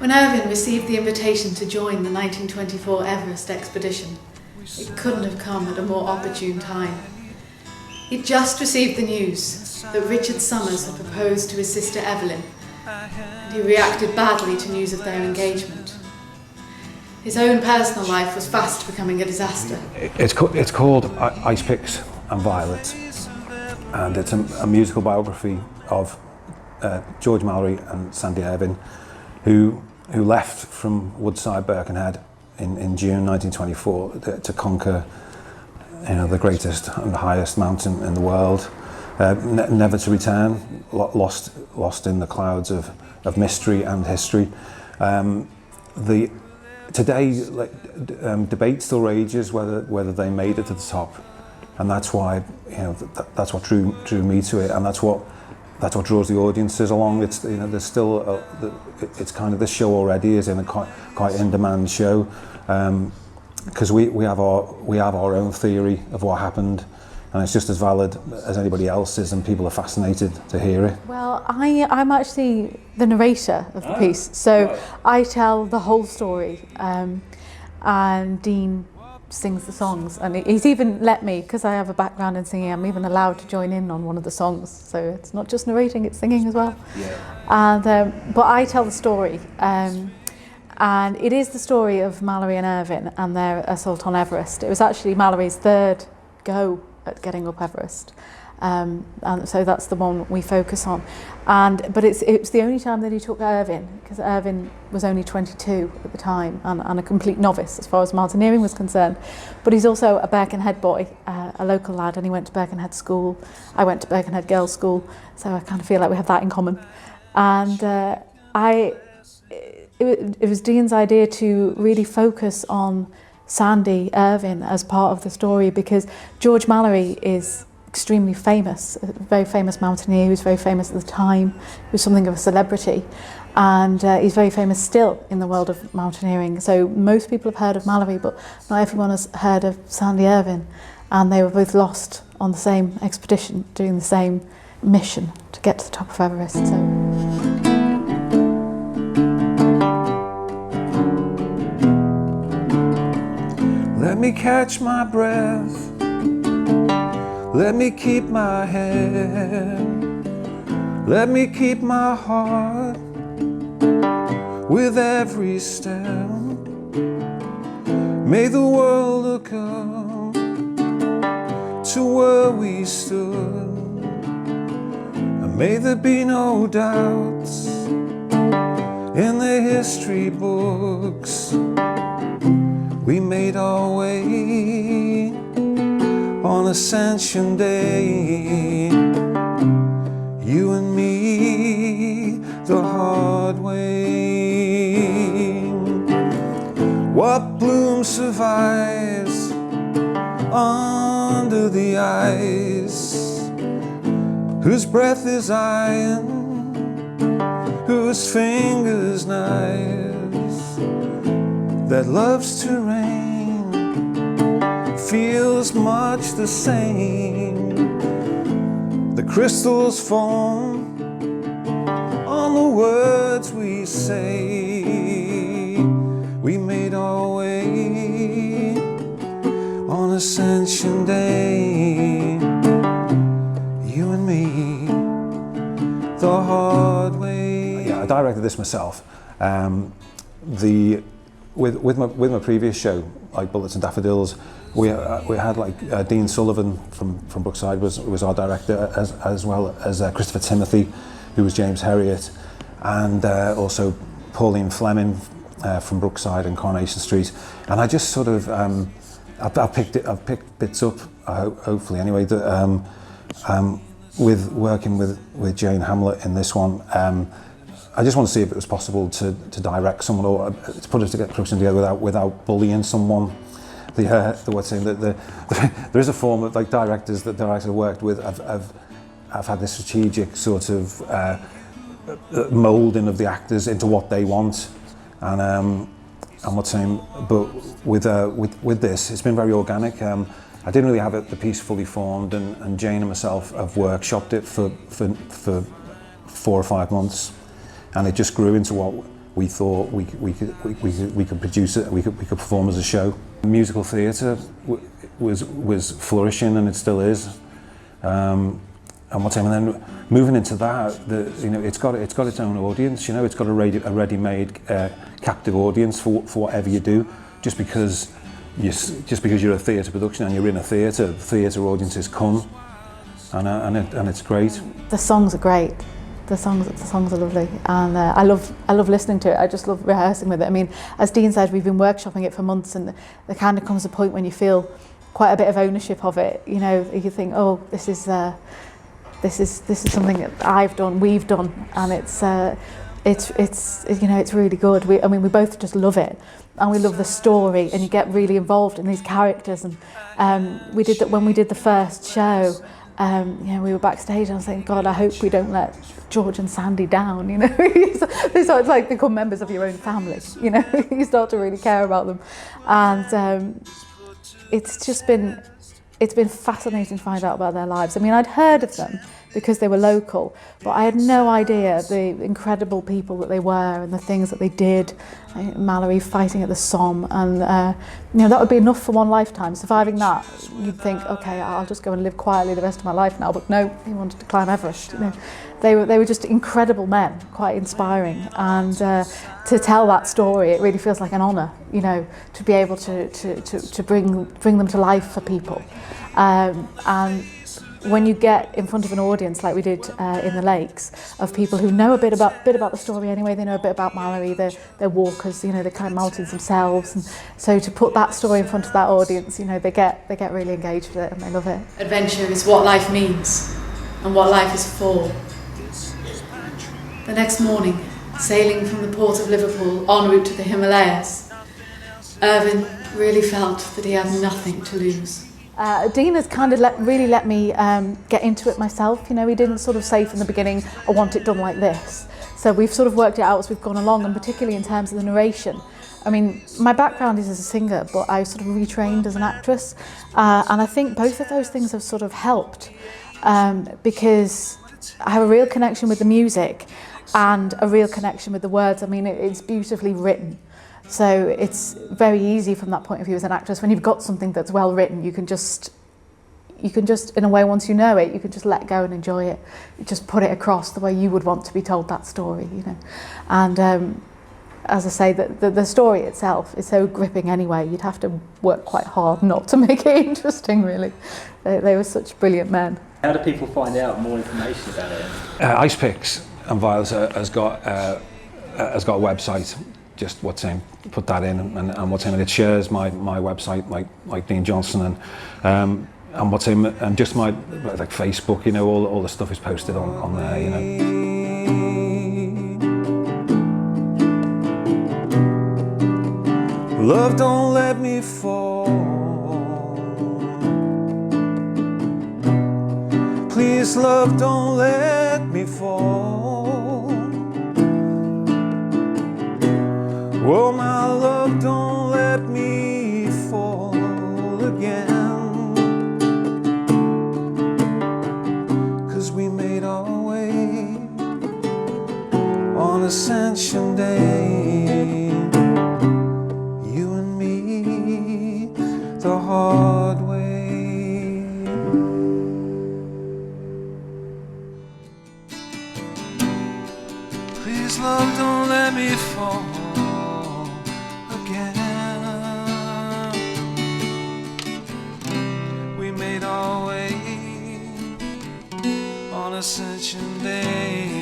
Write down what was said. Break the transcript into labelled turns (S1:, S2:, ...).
S1: When Irvine received the invitation to join the 1924 Everest expedition, it couldn't have come at a more opportune time. He'd just received the news that Richard Somers had proposed to his sister Evelyn, and he reacted badly to news of their engagement. His own personal life was fast becoming a disaster.
S2: It's called Ice Picks and Violets, and it's a musical biography of George Mallory and Sandy Irvine, who left from Woodside, Birkenhead in June 1924 to conquer, the greatest and highest mountain in the world, never to return, lost in the clouds of mystery and history. Today, debate still rages whether they made it to the top, and that's why that's what drew me to it, and that's what draws the audiences along. It's there's still it's kind of, this show already is in a quite in-demand show, because we have our own theory of what happened, and it's just as valid as anybody else's, and people are fascinated to hear it.
S3: Well, I'm actually the narrator of the piece, so right. I tell the whole story, and Dean sings the songs, and he's even let me, because I have a background in singing, I'm even allowed to join in on one of the songs, so it's not just narrating, it's singing as well. Yeah. And but I tell the story, and it is the story of Mallory and Irvine and their assault on Everest. It was actually Mallory's third go at getting up Everest, and so that's the one we focus on. But it's the only time that he took Irvine, because Irvine was only 22 at the time and a complete novice as far as mountaineering was concerned. But he's also a Birkenhead boy, a local lad, and he went to Birkenhead school. I went to Birkenhead girls' school, so I kind of feel like we have that in common. And it was Dean's idea to really focus on Sandy Irvine as part of the story, because George Mallory is extremely famous, a very famous mountaineer who was very famous at the time, he was something of a celebrity, and he's very famous still in the world of mountaineering. So most people have heard of Mallory, but not everyone has heard of Sandy Irvine, and they were both lost on the same expedition, doing the same mission to get to the top of Everest.
S2: Let me catch my breath, let me keep my head, let me keep my heart with every step. May the world look up to where we stood, and may there be no doubts in the history books. We made our way on Ascension Day, you and me, the hard way. What bloom survives under the ice? Whose breath is iron? Whose fingers knives? That loves to rain feels much the same. The crystals form on the words we say. We made our way on Ascension Day, you and me, the hard way. Yeah, I directed this myself. With my previous show, like Bullets and Daffodils, we had Dean Sullivan from Brookside was our director, as well as Christopher Timothy, who was James Herriot, and also Pauline Fleming from Brookside and Coronation Street. And I just sort of I've picked bits up, hopefully anyway, that with working with Jane Hamlet in this one. I just want to see if it was possible to direct someone, or to put production together without bullying someone. There is a form of directors that I actually worked with. I've had this strategic sort of moulding of the actors into what they want, and I'm not saying, but with this, it's been very organic. I didn't really have the piece fully formed, and Jane and myself have workshopped it for 4 or 5 months. And it just grew into we thought we could produce it, we could perform as a show. Musical theatre was flourishing, and it still is. And then moving into that, it's got its own audience. It's got a ready-made captive audience for whatever you do. Just because you're a theatre production and you're in a theatre, the theatre audiences come, and it's great.
S3: The songs are great. The songs are lovely, and I love listening to it. I just love rehearsing with it. I mean, as Dean said, we've been workshopping it for months, and there kind of comes a point when you feel quite a bit of ownership of it. You think, oh, this is something that I've done, we've done, and it's really good. We both just love it, and we love the story, and you get really involved in these characters. And we did that when we did the first show. We were backstage, and I was thinking, God, I hope we don't let George and Sandy down. They sort of like become members of your own family. You start to really care about them, and it's been fascinating to find out about their lives. I mean, I'd heard of them because they were local, but I had no idea the incredible people that they were and the things that they did. Mallory fighting at the Somme, and that would be enough for one lifetime. Surviving that, you'd think, okay, I'll just go and live quietly the rest of my life now. But no, he wanted to climb Everest. They were just incredible men, quite inspiring. And to tell that story, it really feels like an honour, to be able to bring them to life for people. And when you get in front of an audience like we did in the Lakes, of people who know a bit about the story anyway, they know a bit about Mallory, they're walkers, they climb mountains themselves, and so to put that story in front of that audience, they get really engaged with it, and they love it.
S1: Adventure is what life means and what life is for. The next morning, sailing from the port of Liverpool en route to the Himalayas, Irvin really felt that he had nothing to lose.
S3: Dean has kind of really let me get into it myself. He didn't sort of say from the beginning, I want it done like this. So we've sort of worked it out as we've gone along, and particularly in terms of the narration. I mean, my background is as a singer, but I sort of retrained as an actress. And I think both of those things have sort of helped because I have a real connection with the music and a real connection with the words. I mean, it's beautifully written. So it's very easy from that point of view as an actress. When you've got something that's well written, you can just, in a way, once you know it, you can just let go and enjoy it. You just put it across the way you would want to be told that story, And as I say, the story itself is so gripping anyway. You'd have to work quite hard not to make it interesting, really. They were such brilliant men.
S4: How do people find out more information about it?
S2: Ice Picks and Violets has got a website. Just what's in, put that in, and what's in, and it shares my website, like Dean Johnson, and what's in, and just my like Facebook, all the stuff is posted on there, Love, don't let me fall. Please, love, don't let me fall. Oh, my love, don't let me fall again. 'Cause we made our way on Ascension Day, you and me, the hard way. Please, love, don't let me fall. We made our way on Ascension Day.